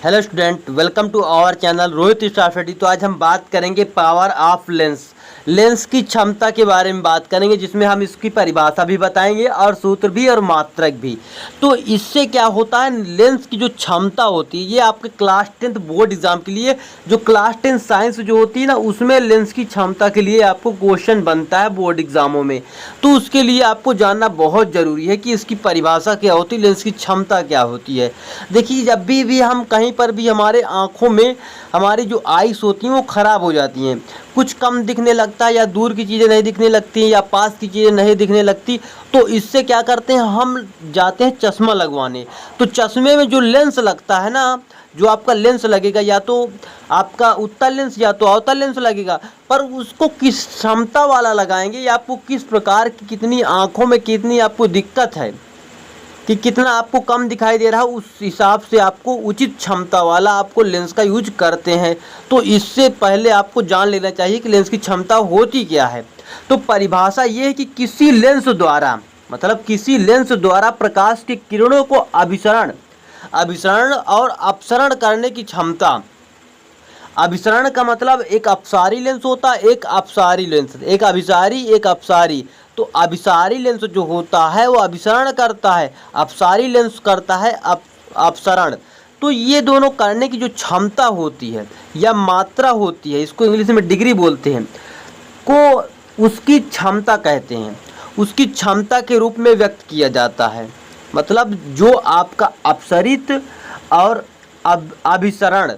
Hello student, welcome to our channel Rohit Star Study. तो आज हम बात करेंगे पावर ऑफ लेंस, लेंस की क्षमता के बारे में बात करेंगे, जिसमें हम इसकी परिभाषा भी बताएंगे और सूत्र भी और मात्रक भी। तो इससे क्या होता है, लेंस की जो क्षमता होती है, ये आपके क्लास 10th बोर्ड एग्जाम के लिए, जो क्लास 10 साइंस जो होती है ना, उसमें लेंस की क्षमता के लिए आपको क्वेश्चन बनता है बोर्ड एग्जामों में। तो उसके लिए आपको जानना बहुत ज़रूरी है कि इसकी परिभाषा क्या होती है, लेंस की क्षमता क्या होती है। देखिए, जब भी हम कहीं पर भी हमारे आँखों में हमारी जो आइस होती हैं वो ख़राब हो जाती हैं, कुछ कम दिखने लगता है, या दूर की चीज़ें नहीं दिखने लगती हैं, या पास की चीज़ें नहीं दिखने लगती, तो इससे क्या करते हैं, हम जाते हैं चश्मा लगवाने। तो चश्मे में जो लेंस लगता है ना, जो आपका लेंस लगेगा, या तो आपका उत्तल लेंस या तो अवतल लेंस लगेगा, पर उसको किस क्षमता वाला लगाएंगे, या आपको किस प्रकार की, कितनी आँखों में कितनी आपको दिक्कत है कि कितना आपको कम दिखाई दे रहा है, उस हिसाब से आपको उचित क्षमता वाला आपको लेंस का यूज करते हैं। तो इससे पहले आपको जान लेना चाहिए कि लेंस की क्षमता होती क्या है। तो परिभाषा ये है कि किसी लेंस द्वारा, मतलब किसी लेंस द्वारा प्रकाश की किरणों को अभिसरण और अपसरण करने की क्षमता। अभिसरण का मतलब एक अपसारी लेंस होता है, एक अपसारी लेंस, एक अभिसारी एक अपसारी। तो अभिसारी लेंस जो होता है वो अभिसरण करता है, अपसारी लेंस करता है अपसरण। तो ये दोनों करने की जो क्षमता होती है या मात्रा होती है, इसको इंग्लिश में डिग्री बोलते हैं, को उसकी क्षमता कहते हैं, उसकी क्षमता के रूप में व्यक्त किया जाता है। मतलब जो आपका अपसरित और अभिसरण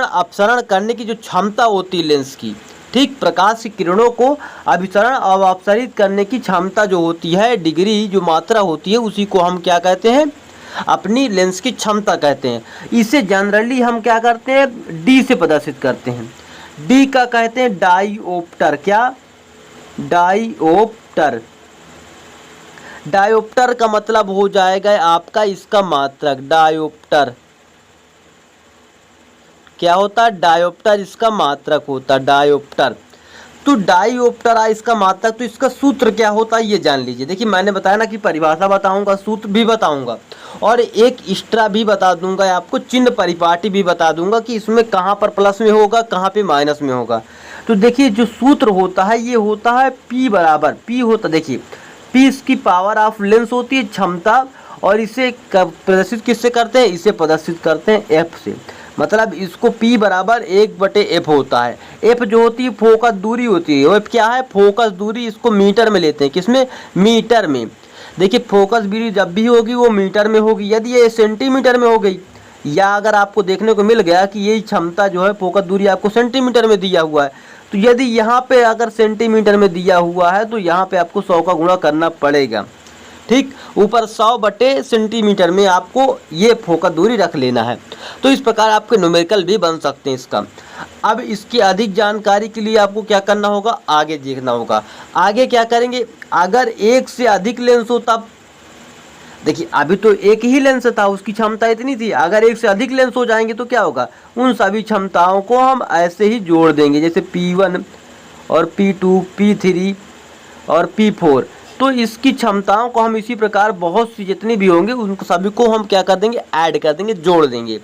अपसरण करने की जो क्षमता होती है लेंस की, ठीक, प्रकाश की किरणों को अभिसरण और अपसरित करने की क्षमता जो होती है, डिग्री जो मात्रा होती है, उसी को हम क्या कहते हैं, अपनी लेंस की क्षमता कहते हैं। इसे जनरली हम क्या करते हैं, डी से प्रदर्शित करते हैं। डी का कहते हैं डाईओप्टर। क्या? डाईओप्टर। डायोप्टर का मतलब हो जाएगा आपका इसका मात्रक। डायोप्टर क्या होता है? डायोप्टर इसका मात्रक होता है, डायोप्टर। तो डायोप्टर इसका मात्रक, तो इसका सूत्र क्या होता है ये जान लीजिए। देखिए, मैंने बताया ना कि परिभाषा बताऊंगा, सूत्र भी बताऊंगा, और एक एक्स्ट्रा भी बता दूंगा आपको, चिन्ह परिपाटी भी बता दूंगा कि इसमें कहाँ पर प्लस में होगा, कहाँ पे माइनस में होगा। तो देखिए, जो सूत्र होता है ये होता है P बराबर, P होता, देखिए P इसकी पावर ऑफ लेंस होती है, क्षमता, और इसे प्रदर्शित किससे करते हैं, इसे प्रदर्शित करते हैं F से। मतलब इसको P बराबर 1/F होता है। F जो होती है फोकस दूरी होती है, F क्या है, फोकस दूरी। इसको मीटर में लेते हैं, किसमें, मीटर में। देखिए, फोकस दूरी जब भी होगी वो मीटर में होगी। यदि ये सेंटीमीटर में हो गई, या अगर आपको देखने को मिल गया कि ये क्षमता जो है, फोकस दूरी आपको सेंटीमीटर में दिया हुआ है, तो यदि यहाँ पे अगर सेंटीमीटर में दिया हुआ है तो यहाँ पे आपको 100 का गुणा करना पड़ेगा, ठीक। ऊपर 100/सेंटीमीटर में आपको ये फोकस दूरी रख लेना है। तो इस प्रकार आपके न्यूमेरिकल भी बन सकते हैं इसका। अब इसकी अधिक जानकारी के लिए आपको क्या करना होगा, आगे देखना होगा। आगे क्या करेंगे, अगर एक से अधिक लेंस हो तब, देखिए अभी तो एक ही लेंस था, उसकी क्षमता इतनी थी। अगर एक से अधिक लेंस हो जाएंगे तो क्या होगा, उन सभी क्षमताओं को हम ऐसे ही जोड़ देंगे, जैसे P1 और P2, P3 और P4। तो इसकी क्षमताओं को हम इसी प्रकार बहुत सी जितनी भी होंगे उनको सभी को हम क्या कर देंगे, ऐड कर देंगे, जोड़ देंगे।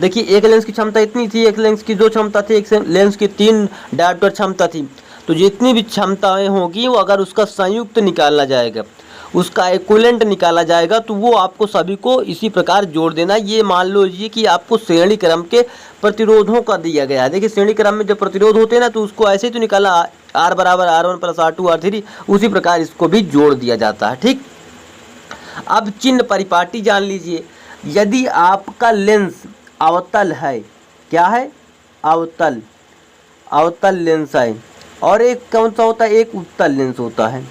देखिए, एक लेंस की क्षमता इतनी थी, एक लेंस की 2 क्षमता थी, एक लेंस की 3 डायोप्टर क्षमता थी। तो जितनी भी क्षमताएं होगी वो अगर उसका संयुक्त निकालना जाएगा, उसका इक्विवेलेंट निकाला जाएगा, तो वो आपको सभी को इसी प्रकार जोड़ देना। ये मान लीजिए कि आपको श्रेणी क्रम के प्रतिरोधों का दिया गया है। देखिए, श्रेणी क्रम में जो प्रतिरोध होते हैं ना, तो उसको ऐसे ही तो निकाला, R बराबर R1 + R2 R3, उसी प्रकार इसको भी जोड़ दिया जाता है, ठीक। अब चिन्ह परिपाटी जान लीजिए। यदि आपका लेंस अवतल है, क्या है, अवतल लेंस है, और एक कौन सा होता है, एक उत्तल लेंस होता है।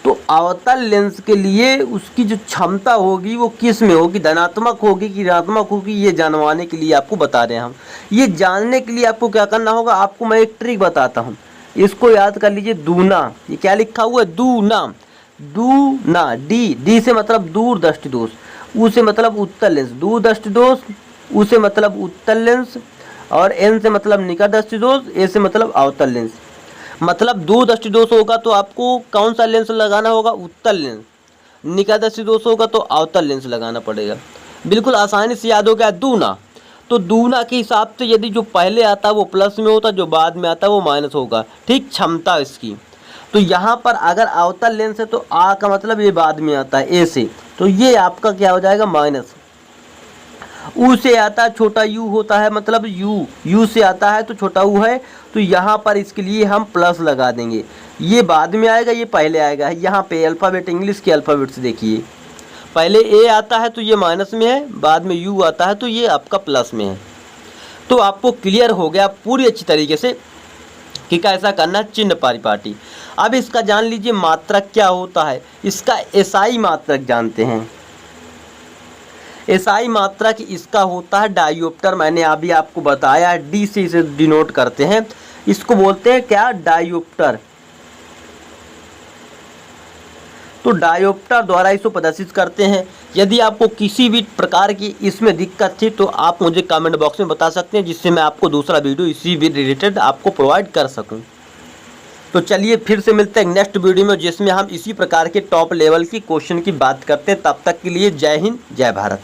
तो अवतल लेंस के लिए उसकी जो क्षमता होगी वो किस में होगी, धनात्मक होगी कि ऋणात्मक होगी, ये जानवाने के लिए आपको बता रहे हैं हम। ये जानने के लिए आपको क्या करना होगा, आपको मैं एक ट्रिक बताता हूँ, इसको याद कर लीजिए। दूना, ये क्या लिखा हुआ है, दूना। डी से मतलब दूर दृष्टि दोष, उ से मतलब उत्तल लेंस, दूर दृष्टि दोष, उ से मतलब उत्तल लेंस, और एन से मतलब निकट दृष्टि दोष, ए से मतलब अवतल लेंस। मतलब दूर दृष्टि दोष होगा तो आपको कौन सा लेंस लगाना होगा, उत्तल लेंस। निकट दृष्टि दोष होगा तो अवतल लेंस लगाना पड़ेगा। बिल्कुल आसानी से याद हो गया, दूना। तो दूना के हिसाब से यदि जो पहले आता है वो प्लस में होता, जो बाद में आता है वो माइनस होगा। ठीक, क्षमता इसकी। तो यहाँ पर अगर अवतल लेंस है तो आ का मतलब ये बाद में आता है, ए से, तो ये आपका क्या हो जाएगा, माइनस। u से आता है छोटा u होता है, मतलब u से आता है तो छोटा u है, तो यहाँ पर इसके लिए हम प्लस लगा देंगे। ये बाद में आएगा, ये पहले आएगा। यहाँ पे अल्फ़ाबेट, इंग्लिश के अल्फ़ाबेट से देखिए, पहले a आता है तो ये माइनस में है, बाद में u आता है तो ये आपका प्लस में है। तो आपको क्लियर हो गया पूरी अच्छी तरीके से कि कैसा करना है चिन्ह परिपाटी। अब इसका जान लीजिए मात्रक क्या होता है। इसका एसआई मात्रक जानते हैं। एसआई मात्रक इसका होता है डायोप्टर। मैंने अभी आपको बताया, डी से इसे डिनोट करते हैं। इसको बोलते हैं क्या, डायोप्टर। तो डायोप्टर द्वारा इसको प्रदर्शित करते हैं। यदि आपको किसी भी प्रकार की इसमें दिक्कत थी तो आप मुझे कमेंट बॉक्स में बता सकते हैं, जिससे मैं आपको दूसरा वीडियो इसी भी रिलेटेड आपको प्रोवाइड कर सकूं। तो चलिए फिर से मिलते हैं नेक्स्ट वीडियो में, जिसमें हम इसी प्रकार के टॉप लेवल की क्वेश्चन की बात करते हैं। तब तक के लिए जय हिंद, जय भारत।